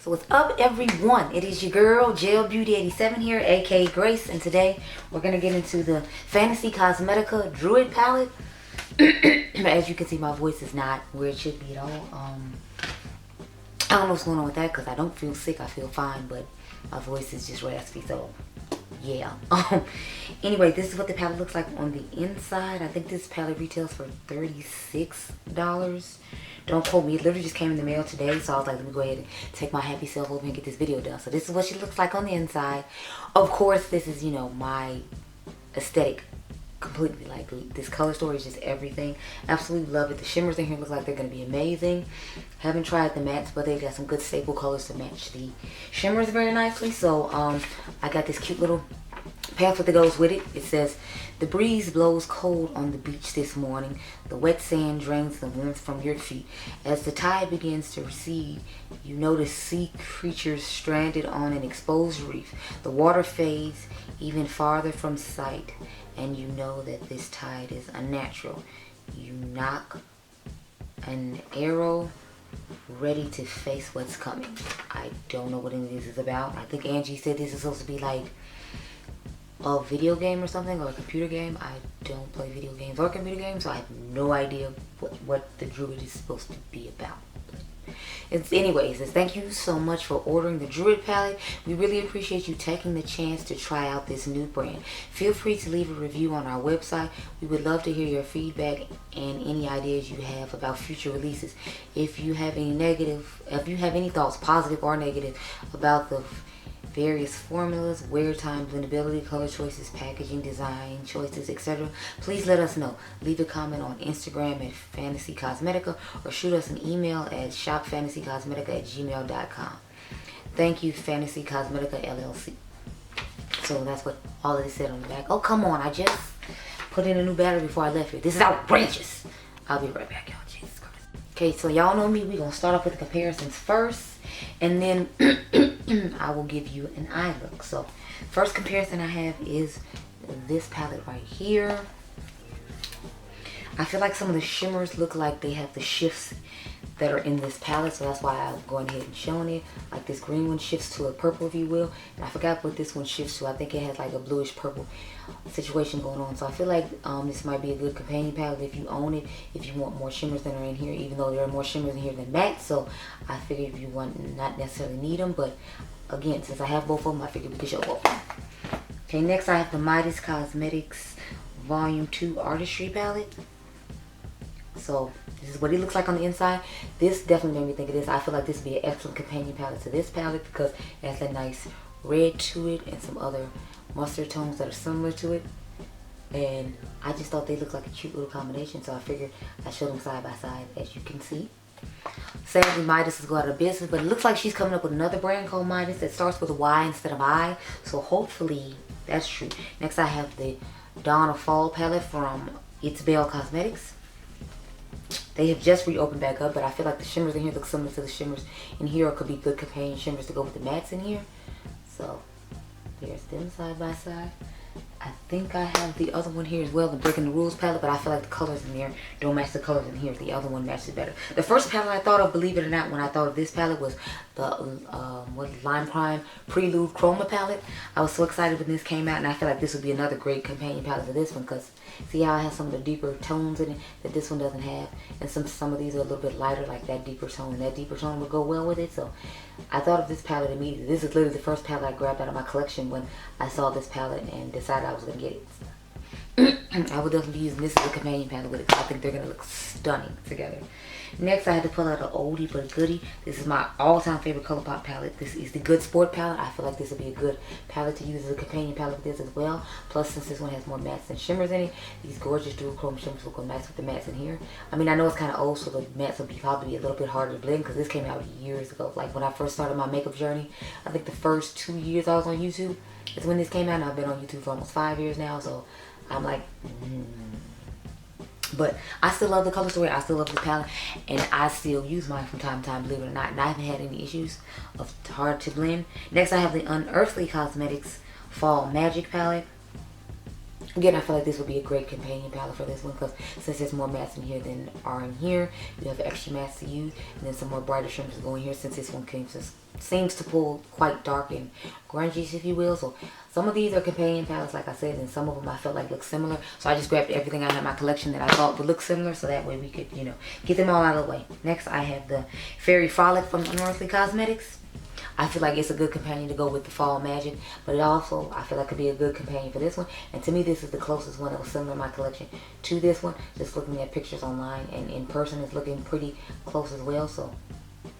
So what's up, everyone? It is your girl Jail Beauty 87 here, aka Grace, and today we're gonna get into the Fenty Cosmetica Druid palette. As you can see, my voice is not where it should be at all. I don't know what's going on with that because I don't feel sick. I feel fine, but my voice is just raspy. So yeah. Anyway, this is what the palette looks like on the inside. I think this palette retails for $36. Don't quote me. It literally just came in the mail today, so I was like, let me go ahead and take my happy self over and get this video done. So this is what she looks like on the inside. Of course, this is, you know, my aesthetic completely. Like, this color story is just everything. Absolutely love it. The shimmers in here look like they're going to be amazing. Haven't tried the mattes, but they got some good staple colors to match the shimmers very nicely. So I got this cute little pamphlet that goes with it. It says, the breeze blows cold on the beach this morning. The wet sand drains the warmth from your feet. As the tide begins to recede, you notice sea creatures stranded on an exposed reef. The water fades even farther from sight, and you know that this tide is unnatural. You knock an arrow ready to face what's coming. I don't know what any of this is about. I think Angie said this is supposed to be like a video game or something, or a computer game. I don't play video games or computer games, so I have no idea what the Druid is supposed to be about. Anyways, thank you so much for ordering the Druid palette. We really appreciate you taking the chance to try out this new brand. Feel free to leave a review on our website. We would love to hear your feedback and any ideas you have about future releases. If you have any thoughts, positive or negative, about the various formulas, wear time, blendability, color choices, packaging, design choices, etc., please let us know. Leave a comment on Instagram at Fenty Cosmetica, or shoot us an email at shopfantasycosmetica@gmail.com. Thank you, Fenty Cosmetica LLC. So that's what all of this said on the back. Oh, come on, I just put in a new battery before I left here. This is outrageous. I'll be right back, y'all. Jesus Christ. Okay, so y'all know me. We're gonna start off with the comparisons first, and then I will give you an eye look. So first comparison I have is this palette right here. I feel like some of the shimmers look like they have the shifts that are in this palette, so that's why I'm going ahead and showing it. Like this green one shifts to a purple, if you will, and I forgot what this one shifts to. I think it has like a bluish purple situation going on. So I feel like this might be a good companion palette if you own it, if you want more shimmers than are in here, even though there are more shimmers in here than matte. So I figured if you want, not necessarily need them, but again, since I have both of them, I figured we could show both of them. Okay, next I have the Mented Cosmetics Volume 2 Artistry Palette. So this is what it looks like on the inside. This definitely made me think of this. I feel like this would be an excellent companion palette to this palette because it has a nice red to it and some other mustard tones that are similar to it. And I just thought they looked like a cute little combination, so I figured I'd show them side by side, as you can see. Sadly, Midas is going out of business, but it looks like she's coming up with another brand called Midas that starts with a Y instead of I. So hopefully that's true. Next I have the Dawn of Fall palette from It's Belle Cosmetics. They have just reopened back up, but I feel like the shimmers in here look similar to the shimmers in here, or could be good companion shimmers to go with the mattes in here. So there's them side by side. I think I have the other one here as well, the Breaking the Rules palette, but I feel like the colors in there don't match the colors in here. The other one matches better. The first palette I thought of, believe it or not, when I thought of this palette was the Lime Crime Prelude Chroma palette. I was so excited when this came out, and I feel like this would be another great companion palette to this one, because see how it has some of the deeper tones in it that this one doesn't have, and some of these are a little bit lighter, like that deeper tone. That deeper tone would go well with it. So I thought of this palette immediately. This is literally the first palette I grabbed out of my collection when I saw this palette and decided I was going to get it. I would definitely be using this as a companion palette with it, because I think they're going to look stunning together. Next, I had to pull out an oldie but a goodie. This is my all-time favorite ColourPop palette. This is the Good Sport palette. I feel like this would be a good palette to use as a companion palette with this as well. Plus, since this one has more mattes and shimmers in it, these gorgeous dual chrome shimmers will go nice with the mattes in here. I mean, I know it's kind of old, so the mattes will probably be a little bit harder to blend, because this came out years ago. Like when I first started my makeup journey, I think the first 2 years I was on YouTube is when this came out, and I've been on YouTube for almost 5 years now, so I'm like, But I still love the color story. I still love the palette, and I still use mine from time to time, believe it or not. And I haven't had any issues of hard to blend. Next, I have the Unearthly Cosmetics Fall Magic palette. Again, I feel like this would be a great companion palette for this one, because since there's more mattes in here than are in here, you have extra mattes to use, and then some more brighter shimmers go in here, since this one seems to pull quite dark and grungy, if you will. So some of these are companion palettes, like I said, and some of them I felt like look similar. So I just grabbed everything out of my collection that I thought would look similar, so that way we could, you know, get them all out of the way. Next, I have the Fairy Frolic from Unearthly Cosmetics. I feel like it's a good companion to go with the Fall Magic, but it also, I feel like, could be a good companion for this one. And to me, this is the closest one that was similar in my collection to this one. Just looking at pictures online, and in person, it's looking pretty close as well. So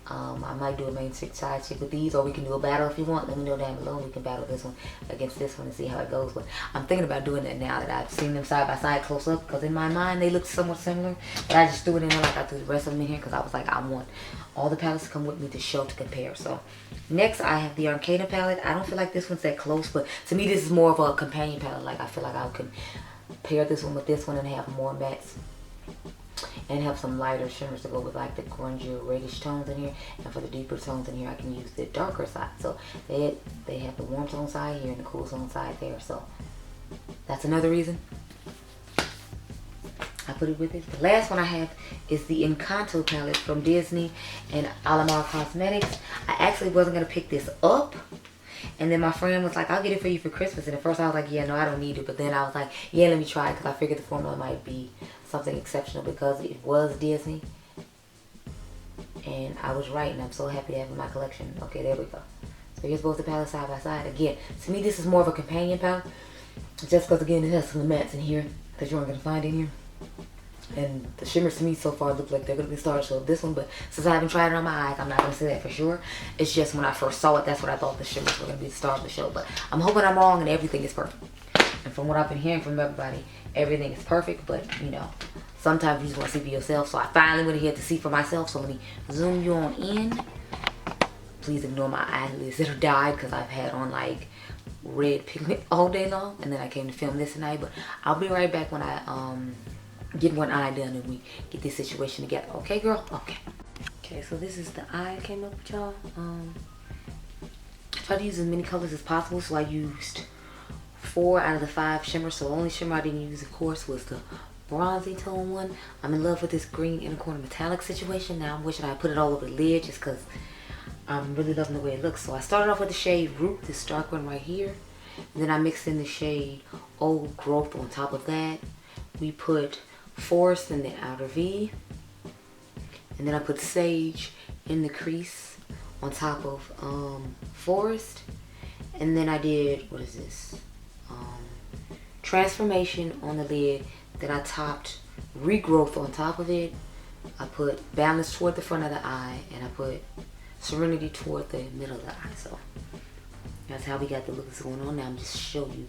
I might do a main side chick with these, or we can do a battle if you want. Let me know down below. We can battle this one against this one and see how it goes. But I'm thinking about doing that now that I've seen them side by side close up, because in my mind they look somewhat similar. But I just threw it in there like I threw the rest of them in here, because I was like, I want all the palettes to come with me to show, to compare. So next, I have the Arcana palette. I don't feel like this one's that close, but to me this is more of a companion palette. Like, I feel like I can pair this one with this one and have more mattes and have some lighter shimmers to go with, like the grungier reddish tones in here. And for the deeper tones in here, I can use the darker side. So they have the warm tone side here and the cool tone side there. So that's another reason I put it with it. The last one I have is the Encanto palette from Disney and UOMA Cosmetics. I actually wasn't going to pick this up, and then my friend was like, I'll get it for you for Christmas. And at first I was like, yeah, no, I don't need it. But then I was like, yeah, let me try it, because I figured the formula might be something exceptional, because it was Disney. And I was right, and I'm so happy to have it in my collection. Okay, there we go. So here's both the palettes side by side. Again, to me this is more of a companion palette, just because, again, it has some mattes in here that you aren't going to find in here. And the shimmers to me so far look like they're going to be star show of this one. But since I haven't tried it on my eyes, I'm not going to say that for sure. It's just when I first saw it, that's what I thought the shimmers were going to be the star of the show. But I'm hoping I'm wrong and everything is perfect. And from what I've been hearing from everybody, everything is perfect. But, you know, sometimes you just want to see for yourself. So I finally went ahead to see for myself. So let me zoom you on in. Please ignore my eyelids that are dyed, because I've had on like red pigment all day long. And then I came to film this tonight. But I'll be right back when I get one eye done and we get this situation together. Okay, girl? Okay. Okay, so this is the eye I came up with, y'all. I tried to use as many colors as possible, so I used 4 out of the 5 shimmers. So the only shimmer I didn't use, of course, was the bronzy tone one. I'm in love with this green inner corner metallic situation. Now I'm wishing I put it all over the lid, just because I'm really loving the way it looks. So I started off with the shade Root, this dark one right here. And then I mixed in the shade Old Growth on top of that. We put Forest in the outer V, and then I put Sage in the crease on top of Forest, and then I did, what is this, Transformation on the lid. Then I topped Regrowth on top of it. I put Balance toward the front of the eye, and I put Serenity toward the middle of the eye. So that's how we got the look that's going on. Now I'm just show you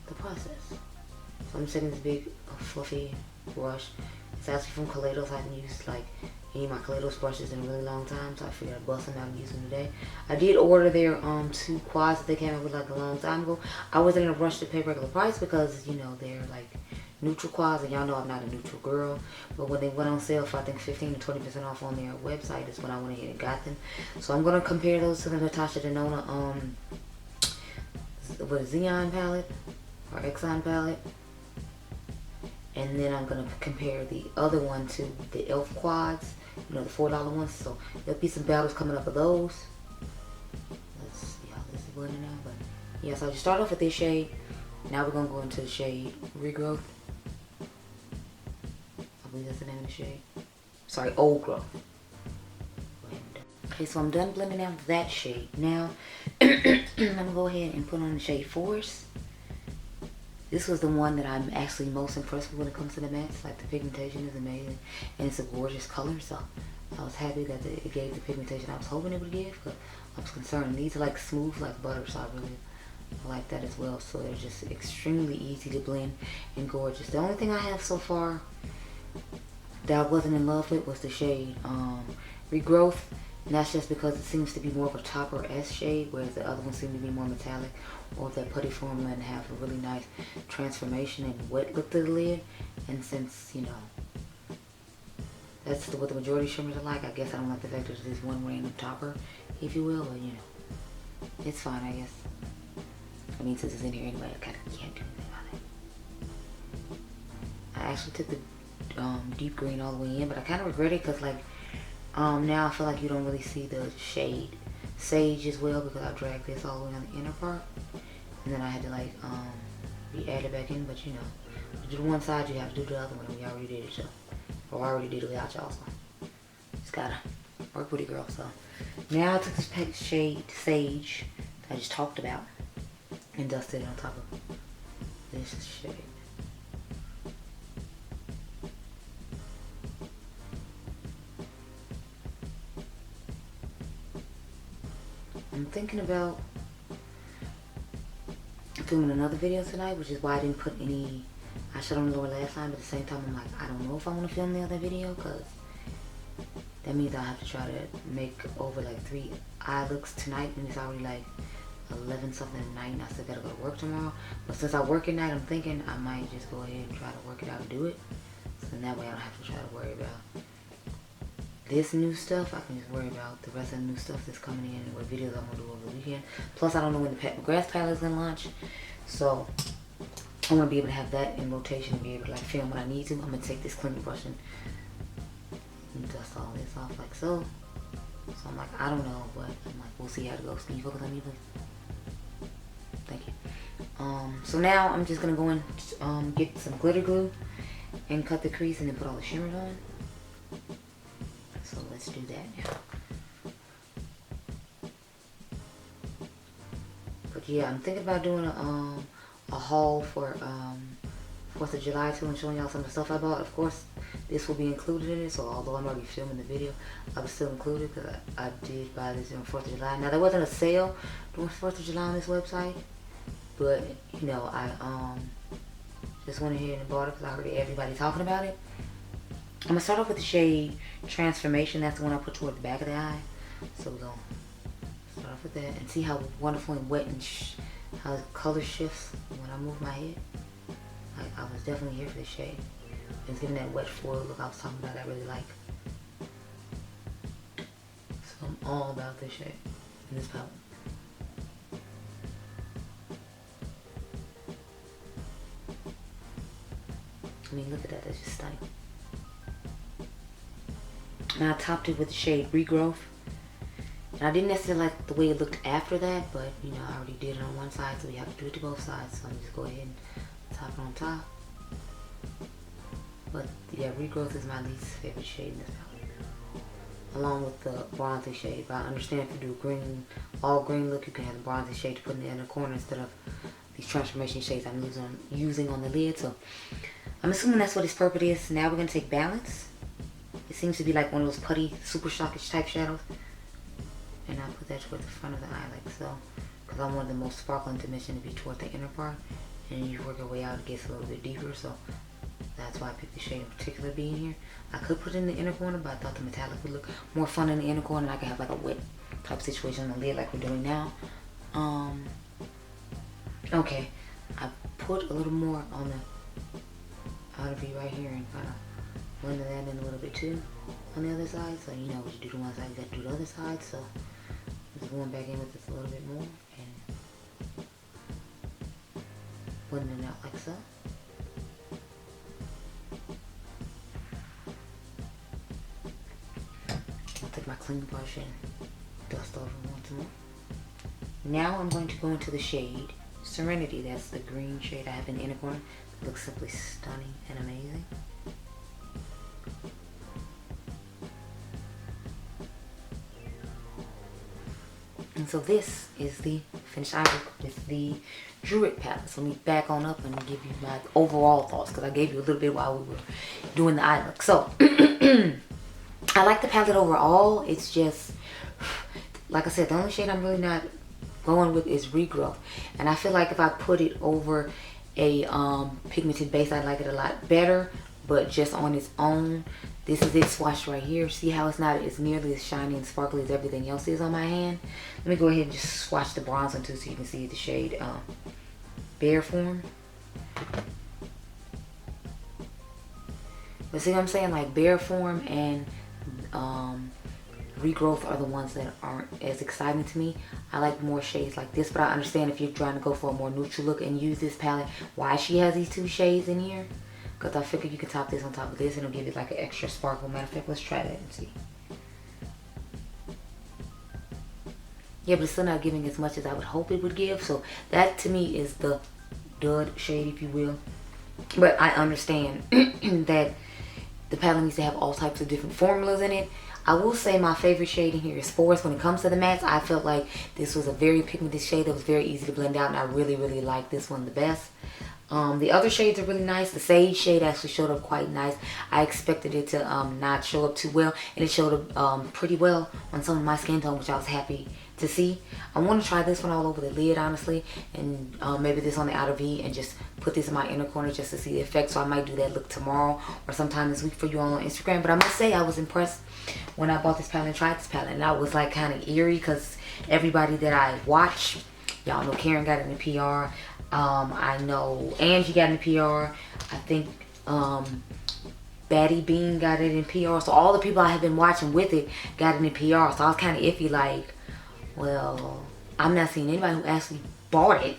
the process. So I'm just taking this big fluffy brush. It's actually from Kaleidos. I haven't used like any of my Kaleidos brushes in a really long time, so I figured I'd bust them out and use them today. I did order their 2 quads that they came out with like a long time ago. I wasn't in a rush to pay regular price, because, you know, they're like neutral quads, and y'all know I'm not a neutral girl. But when they went on sale for I think 15 to 20% off on their website is when I went ahead and got them. So I'm gonna compare those to the Natasha Denona what is Xeon palette or Exxon palette. And then I'm going to compare the other one to the e.l.f. quads, you know, the $4 ones. So there'll be some battles coming up of those. Let's see how this is blending out. But yeah, so I just start off with this shade. Now we're going to go into the shade Regrowth. I believe that's the name of the shade. Sorry, Old Growth. Okay, so I'm done blending out that shade. Now, I'm going to go ahead and put on the shade Forest. This was the one that I'm actually most impressed with when it comes to the mattes. Like, the pigmentation is amazing, and it's a gorgeous color. So I was happy that it gave the pigmentation I was hoping it would give, but I was concerned. These are like smooth like butter, so I really like that as well. So they're just extremely easy to blend and gorgeous. The only thing I have so far that I wasn't in love with was the shade Regrowth. And that's just because it seems to be more of a topper S shade, whereas the other ones seem to be more metallic, or that putty formula, and have a really nice transformation and wet look to the lid. And since, you know, that's what the majority of shimmers are like, I guess I don't like the fact that there's one random topper, if you will, but you know, it's fine, I guess. I mean, since it's in here anyway, I kind of can't do anything about it. I actually took the deep green all the way in, but I kind of regret it because like now I feel like you don't really see the shade Sage as well because I dragged this all the way on the inner part, and then I had to like re-add it back in. But you know, to do one side you have to do the other one. We already did it, so or I already did it without y'all, so just gotta work with it, girl. So now I took this shade Sage that I just talked about and dusted it on top of this shade. I'm thinking about filming another video tonight, which is why I didn't put any eyeshadow on the lower last time, but at the same time I'm like, I don't know if I want to film the other video because that means I have to try to make over like 3 eye looks tonight, and it's already like 11 something at night and I still gotta go to work tomorrow. But since I work at night, I'm thinking I might just go ahead and try to work it out and do it, so then that way I don't have to try to worry about this new stuff. I can just worry about the rest of the new stuff that's coming in and what videos I'm gonna do over the weekend. Plus I don't know when the McGrath palette is gonna launch, so I want to be able to have that in rotation and be able to like film when I need to. I'm gonna take this cleaning brush and dust all this off like so. So I'm like, I don't know, but I'm like, we'll see how it goes. Can you focus on me, please? Thank you. So now I'm just gonna go and get some glitter glue and cut the crease and then put all the shimmers on. So let's do that now. But yeah, I'm thinking about doing a haul for 4th of July too, and showing y'all some of the stuff I bought. Of course, this will be included in it, so although I'm already filming the video, I was still included because I did buy this on 4th of July. Now, there wasn't a sale during 4th of July on this website, but, you know, I just went ahead and bought it because I heard everybody talking about it. I'm going to start off with the shade Transformation. That's the one I put toward the back of the eye. So we're going to start off with that and see how wonderful and wet and how the color shifts when I move my head. I was definitely here for this shade. It's giving that wet foil look I was talking about. I really like. So I'm all about this shade in this palette. I mean, look at that. That's just stunning. Now I topped it with the shade Regrowth. And I didn't necessarily like the way it looked after that, but you know, I already did it on one side, so we have to do it to both sides. So I'm just go ahead and top it on top. But yeah, Regrowth is my least favorite shade in this palette, along with the bronzy shade. But I understand if you do green, all green look, you can have the bronzy shade to put in the inner corner instead of these transformation shades I'm using on the lid. So I'm assuming that's what its purpose is. Now we're gonna take Balance. It seems to be like one of those putty, super shockish type shadows, and I put that toward the front of the eye like so, because I wanted the most sparkling dimension to be toward the inner part, and you work your way out, it gets a little bit deeper. So that's why I picked the shade in particular being here. I could put it in the inner corner, but I thought the metallic would look more fun in the inner corner, and I could have like a wet type situation on the lid like we're doing now. Okay, I put a little more on the outer V right here and kind of blended that in a little bit too on the other side. So you know what you do to one side, you got to do the other side. So I'm just going back in with this a little bit more and blending it out like so. I'll take my clean brush and dust over once more. Now I'm going to go into the shade Serenity. That's the green shade I have in the inner corner. It looks simply stunning and amazing. And so this is the finished eye look with the Druid palette. So let me back on up and give you my overall thoughts, because I gave you a little bit while we were doing the eye look. So I like the palette overall. It's just, like I said, the only shade I'm really not going with is Regrowth. And I feel like if I put it over a pigmented base, I'd like it a lot better. But just on its own, this is it swatched right here. See how it's not as nearly as shiny and sparkly as everything else is on my hand. Let me go ahead and just swatch the bronzer too, so you can see the shade Bare Form. But see what I'm saying? Like Bare Form and Regrowth are the ones that aren't as exciting to me. I like more shades like this, but I understand if you're trying to go for a more neutral look and use this palette, why she has these two shades in here. because I figured you could top this on top of this and it'll give it like an extra sparkle. Matter of fact, let's try that and see. Yeah, but it's still not giving as much as I would hope it would give. So that to me is the dud shade, if you will. But I understand that the palette needs to have all types of different formulas in it. I will say my favorite shade in here is Forest. When it comes to the mattes, I felt like this was a very pigmented shade that was very easy to blend out, and I really, really like this one the best. The other shades are really nice. The Sage shade actually showed up quite nice. I expected it to not show up too well, and it showed up pretty well on some of my skin tone, which I was happy to see. I want to try this one all over the lid, honestly, and maybe this on the outer V, and just put this in my inner corner just to see the effect. So I might do that look tomorrow or sometime this week for you all on Instagram. But I must say I was impressed when I bought this palette and tried this palette, and I was like kind of eerie because everybody that I watch, y'all know Karen got it in the PR. I know Angie got it in PR. I think Batty Bean got it in PR. So all the people I have been watching with it got it in PR. So I was kind of iffy, like, well, I'm not seeing anybody who actually bought it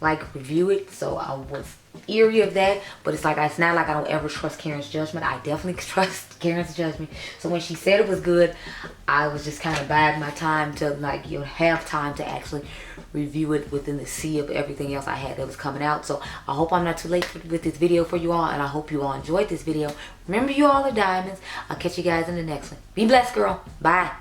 like review it. So I was eerie of that. But it's like, it's not like I don't ever trust Karen's judgment. I definitely trust Karen's judgment. So when she said it was good, I was just kind of biding my time to, like, you know, have time to actually review it within the sea of everything else I had that was coming out. So I hope I'm not too late with this video for you all, and I hope you all enjoyed this video. Remember, you all are diamonds. I'll catch you guys in the next one. Be blessed, girl. Bye.